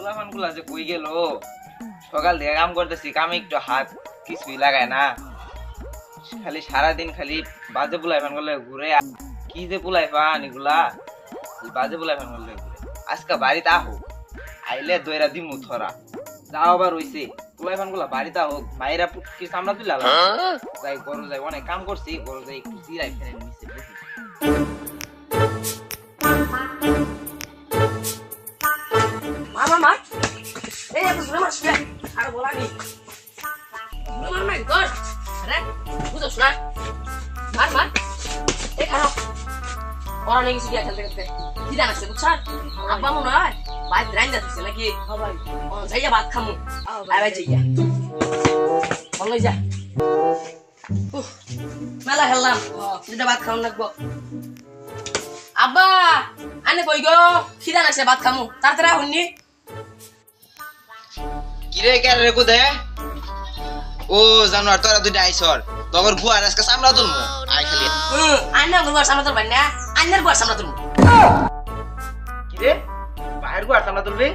পোলাপান গুলা যে কই গেল সকাল থেকে কাম করতেছি কামে একটু হাত কিছুই লাগায় না খালি সারাদিন খালি বাজে পোলাপান গুলো ঘুরে কি যে পোলাপান এগুলা বাজে পোলাপান গুলো ঘুরে আজকে বাড়িতে আহো আইলে দইরা দিমু থরা যাও আবার হইছে পোলাপান গুলা বাড়িতে হোক মায়েরা কি সামলা তুই লাগা যাই গরু যাই অনেক কাম করছি গরু যাই একটু জিরাই ফেলে নিচে বসি Mama, aku sudah masuk ya. Ada bola nih. Mama, gol. Ada? Butuh sudah. Man. Kalau orang yang sudah খেলতে tidak আসছে বুঝছেন আব্বা মনে হয় ভাই ড্রাইন যাচ্ছে নাকি ভাই ও যাইয়া ভাত খামু আই ভাই যাইয়া বল যা মেলা খেললাম দুটা ভাত খাওয়া লাগবো আব্বা আনে কই গো খিদা লাগছে ভাত খামু তাড়াতাড়ি আহুননি কিরে কেন রে কোদে ও জানোয়ার তোরা দুইটা আইছর তগর গুয়ার আজকে সামলা তুলমু আই খালি আন্না গুয়ার সামলা তুলবেন না আন্নার গুয়ার সামলা তুলমু কিরে বাইরের গুয়ার সামলা তুলবি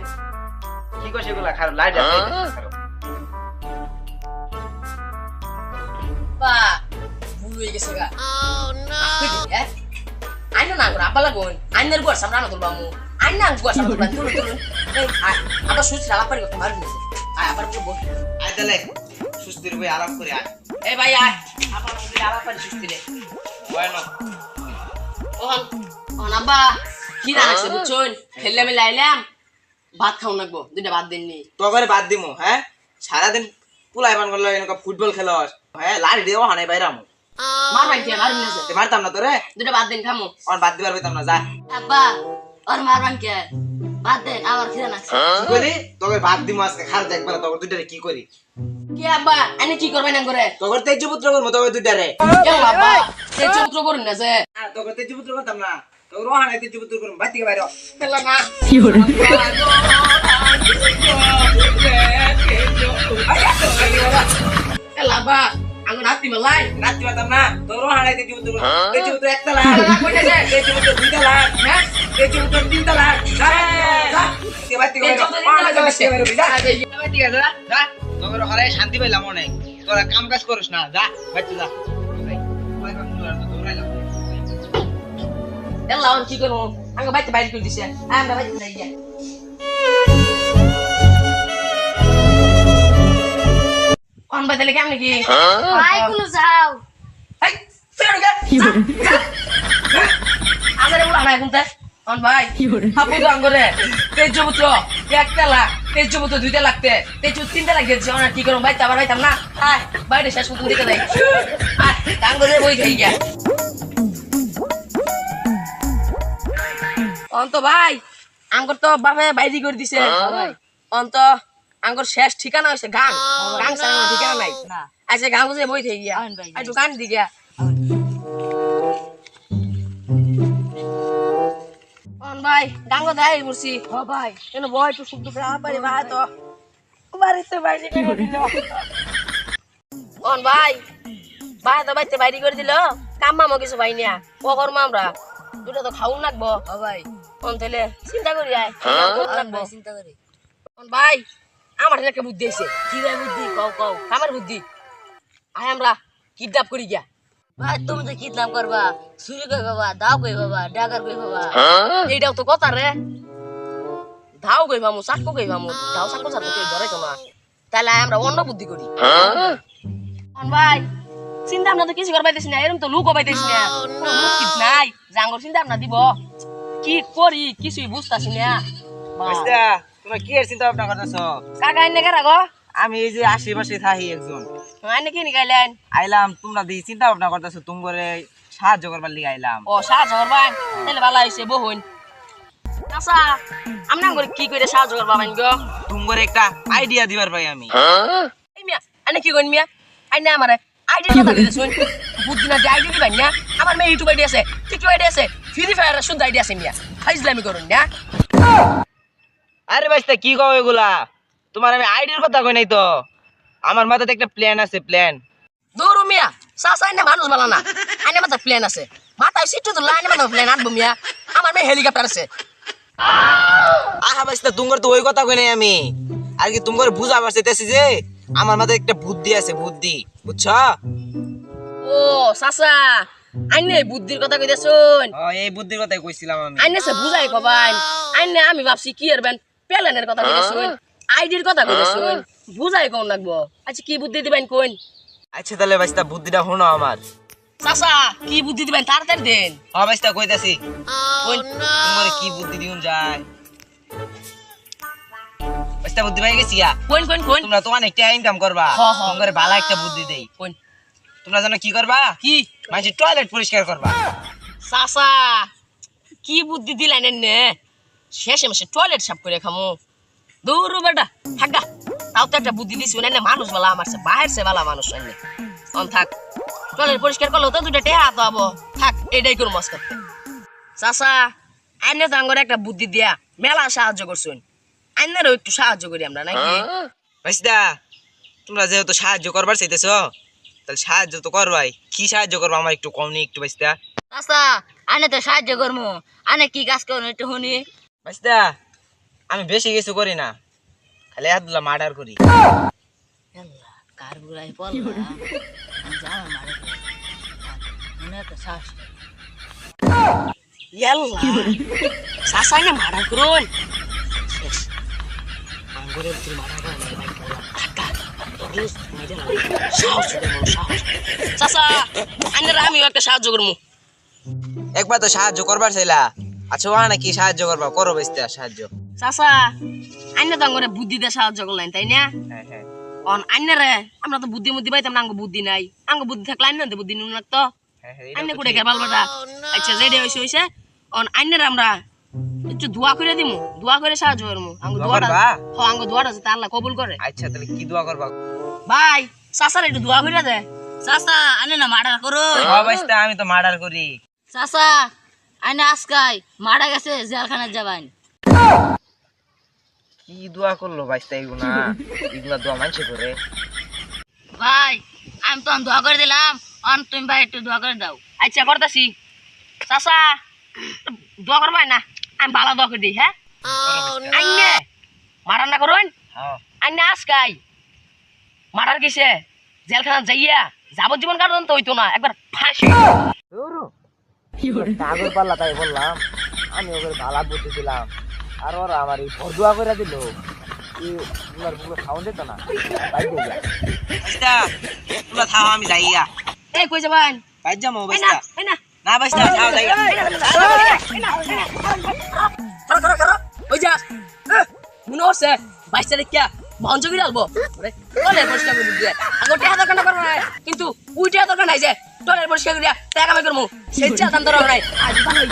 কি কইছে এগুলা খার লাইট আছে বা ভুল হয়ে গেছে গা আইনা না করে আব্বা লাগুন আন্নার গুয়ার সামলা না তুলবামু আন্না গুয়ার সামলা তুলবেন তুলুন এই আবার সুচ লালা পারি করতে মারবি আয় আবার বলবো আয় তাহলে সুস্থির হয়ে আরাম করে আয় এই ভাই আয় আবার বলবি লালা পারি সুস্থি রে bueno ওহন আব্বা কি রাখছে বুঝছুন খেললে আমি লাইলাম ভাত খাও লাগবো দুইটা ভাত দিননি তগরে বাদ দিমু হ্যাঁ সারাদিন পুলাইবান করলো এনকা ফুটবল খেলস হ্যাঁ লাড়ি দেও হানে বাইরামু মার ভাই কে মারবি না তে মারতাম না তোরে দুইটা ভাত দিন খামু আর বাদ দিবার পাইতাম না যা আব্বা আর মারবান কে ভাত দেন আমার খিদা লাগছে কি করি তগরে ভাত দিমু আজকে খাল দেখবার তগর দুইটারে কি করি কি আব্বা আনি কি করবেন না করে তগর তেজপুত্র করব তগর দুইটারে কেন আব্বা সে চুত্র করুন না যে তগর তেজপুত্র করতাম না তগর হানে তেজপুত্র করব বাদ দিকে বাইরো খেলা না কি হলো খেলা আব্বা আঙ্গুন হাতি মেলাই নাচতে পারতাম না তগর হানে তেজপুত্র করব তেজপুত্র একটা লাখ কইতে যে তেজপুত্র দুইটা লাখ হ্যাঁ তেজপুত্র তিনটা লাখ যা যা কে বাদ দিকে বাইরো যা তগর হারে শান্তি পাইলাম অনেক তোরা কাম কাজ করিস না যা বাইতে যা এলা অন কি করব আঙ্গ বাইতে বাইরে করে দিছে আমরা বাইতে যাই গিয়া অন বাইতে লেগে আমনি কি ভাই কোন যাও এই ফের গা কি হলো আমারে বলা না কোনটা অন ভাই কি হলো হাপু তো আঙ্গরে তেজপুত্র একটা লাখ তেজপুত্র দুইটা লাগতে তেজপুত্র তিনটা লাগ দিছে অন কি করব বাইতে আবার বাইতাম না আয় বাইরে শেষ মতো দিকে যাই আয় আঙ্গরে বই যাই গিয়া অন্ত ভাই আঙ্গর তো বাপে বাইরে করে দিছে অন্ত আঙ্গর শেষ ঠিকানা হইছে গাং গাং সারা ঠিকানা নাই আচ্ছা গাং বুঝে বই থেকে গিয়া আই দোকান দি গিয়া অন ভাই গাঙ্গ দাই মুরসি ও ভাই কেন বই তো শুদ্ধ করে পারে ভাই তো বাড়িতে বাইরে করে দিল অন ভাই ভাই তো বাইতে বাইরে করে দিল কাম মামা কিছু ভাই নিয়া ও করম আমরা দুটো তো খাউন লাগবো ও ভাই কোন তাহলে চিন্তা করি আয় চিন্তা করি ভাই আমার একটা বুদ্ধি আছে কি রে বুদ্ধি কও কও আমার বুদ্ধি আয় আমরা কিডন্যাপ করি গিয়া ভাই তুমি তো কিডন্যাপ করবা চুরি কই বাবা দাও কই বাবা ডাকার কই বাবা এইটাও তো কথা রে ধাও কই মামু চাকু কই মামু ধাও চাকু চাকু কই ধরে তো না তাহলে আমরা অন্য বুদ্ধি করি ভাই চিন্তা ভাবনা তো কিছু করবাইতেছি না এরকম তো লুক পাইতেছি না কোনো লুক কিট নাই জাঙ্গর চিন্তা ভাবনা দিব কি করি কিছুই বুঝতাছি না আচ্ছা তোমরা কি এর চিন্তা ভাবনা করতেছো কাকা এনে কারা গো আমি এই যে আশেপাশে থাকি একজন এনে কি নিকাইলেন আইলাম তোমরা দি চিন্তা ভাবনা করতেছো তোমারে সাহায্য করবার লাগি আইলাম ও সাহায্য করবান তাহলে ভালো হইছে বহুন আচ্ছা আমরা করে কি কইরে সাহায্য করবান গো তোমারে একটা আইডিয়া দিবার পাই আমি এই মিয়া এনে কি কইন মিয়া আইনা আমারে আইডিয়া কথা দিতে শুন বুদ্ধি না আইডিয়া দিবেন না আমার মে ইউটিউব আইডিয়া আছে টিকটক আইডিয়া আছে ফ্রি ফায়ার শুনতে আইডিয়া আছে মিয়া ফাইজলামি করুন না আরে ভাইস্তা কি কও এগুলা তোমার আমি আইডিয়ার কথা কই নাই তো আমার মাথাতে একটা প্ল্যান আছে প্ল্যান দৌড় মিয়া সাসা আইনা মানুষ বালা না আইনা মাথা প্ল্যান আছে মাথায় সিট্টু তো লাইনে মানে প্ল্যান আনবো মিয়া আমার মে হেলিকপ্টার আছে আহা বাইস্তা তোমার তো ওই কথা কই নাই আমি আর কি তোমার বুঝাবার চাইতেছি যে আমার মাথায় একটা বুদ্ধি আছে বুদ্ধি বুঝছো ও চাচা আইনে বুদ্ধির কথা কইতেছুন এই বুদ্ধির কথাই কইছিলাম আমি আইনে সে বুঝাই কবাইন আইনে আমি ভাবছি কি এরবেন প্ল্যানের কথা কইতেছুন আইডির কথা কইতেছুন বুঝাই কোন লাগবো আচ্ছা কি বুদ্ধি দিবেন কোন আচ্ছা তাহলে বাইস্তা বুদ্ধিটা শোনো আমার চাচা কি বুদ্ধি দিবেন তাড়াতাড়ি দেন বাইস্তা কইতাছি কোন তোমার কি বুদ্ধি দিউন যায় বাইস্তা বুদ্ধি পাই গেছি কোন কোন কোন তোমরা তো অনেক টাকা ইনকাম করবা হ্যাঁ, হ্যাঁ। তোমার ভালো একটা বুদ্ধি দেই কোন তোমরা জানো কি করবা কি মানে টয়লেট পরিষ্কার করবা চাচা কি বুদ্ধি দিলেন এনে শেষে মাসে টয়লেট সাফ করে খামু দূর বেটা থাকা তাও তো একটা বুদ্ধি দিছি এনে মানুষ বালা আমার সে বাহির সে বালা মানুষ এনে অন থাক টয়লেট পরিষ্কার করলো তো দুটো টেহা তো আবো থাক এটাই করবো মাছ করতে চাচা আইনে তো আঙ্গরে একটা বুদ্ধি দিয়া মেলা সাহায্য করছুন আইনেরও একটু সাহায্য করি আমরা নাকি বাইস্তা তোমরা যেহেতু সাহায্য করবার চাইতেছ তাহলে সাহায্য তো করবাই কি সাহায্য করবো আমার একটু কম নেই একটু বাইস্তা চাচা আনে তো সাহায্য করবো আনে কি কাজ করবো একটু শুনি বাইস্তা আমি বেশি কিছু করি না খালি আদুল্লা মার্ডার করি কার গুলাই বলবা জানো মারে মনে তো শ্বাস ইয়াল্লা চাচা এনে মারা করুন আঙ্গুরের তুই মারা চাচা আইনের আমিও একটা সাহায্য করবো একবার তো সাহায্য করবার চাইলা আচ্ছা ও না কি সাহায্য করবা করো বাইস্তা সাহায্য চাচা আইনে তো আঙ্গরে বুদ্ধি দিয়ে সাহায্য করলেন তাই না হ্যাঁ হ্যাঁ অন আইনারে আমরা তো বুদ্ধি মুদ্ধি পাইতাম না আঙ্গ বুদ্ধি নাই আঙ্গ বুদ্ধি থাকলে আইনে বুদ্ধি নুন লাগতো হ্যাঁ আইনে কুড়ে গেবাল বেটা আচ্ছা যেটা হইছে অন আইনারে আমরা একটু দোয়া করে দিমু দোয়া করে সাহায্য করমু আঙ্গ দোয়া দোয়াটা করবা? আঙ্গ দোয়াটা যাতে আল্লাহ কবুল করে আচ্ছা তাহলে কি দোয়া করবা ভাই চাচার একটু দোয়া করে দে চাচা আনে না মার্ডার করো বাইস্তা আমি তো মার্ডার করি চাচা আনে আজকাই মারা গেছে জেলখানায় যাবেন কি দোয়া করলো বাইস্তা এগুলা এগুলা দোয়া মানছে করে ভাই আমি তো দোয়া করে দিলাম অন তুমি ভাই একটু দোয়া করে দাও আচ্ছা করতেছি চাচা দোয়া করবাই না আমি ভালো দোয়া করে দিই হ্যাঁ আইনে মারান না করুন হ্যাঁ আইনে আজকাই মারার কিসে জেলখানা যাইয়া যাবজ্জীবন কারণ তো হইতো না একবার ফাঁসি কাগজ পাল্লা তাই বললাম আমি ওদের ভালা বুদ্ধি দিলাম আর ওরা আমার এই ভরদুয়া করে দিল সাউন্ড দিত না তোমরা থাও আমি যাইয়া এই কই যাবেন বাইর যাবো এই না বাইস্তা এই না না বাইস্তা থাও যাইয়া করো ওই যা মনে হচ্ছে বাইশটা দেখিয়া মঞ্চ গিয়ে আলবো টয়লেট পরিষ্কার করে দিয়ে আগে টেহা দরকার না করবো না কিন্তু উইটা দরকার নাই যে টয়লেট পরিষ্কার করিয়া টাকা কামাই করবো সেই দাম দরকার নাই আজ ভালোই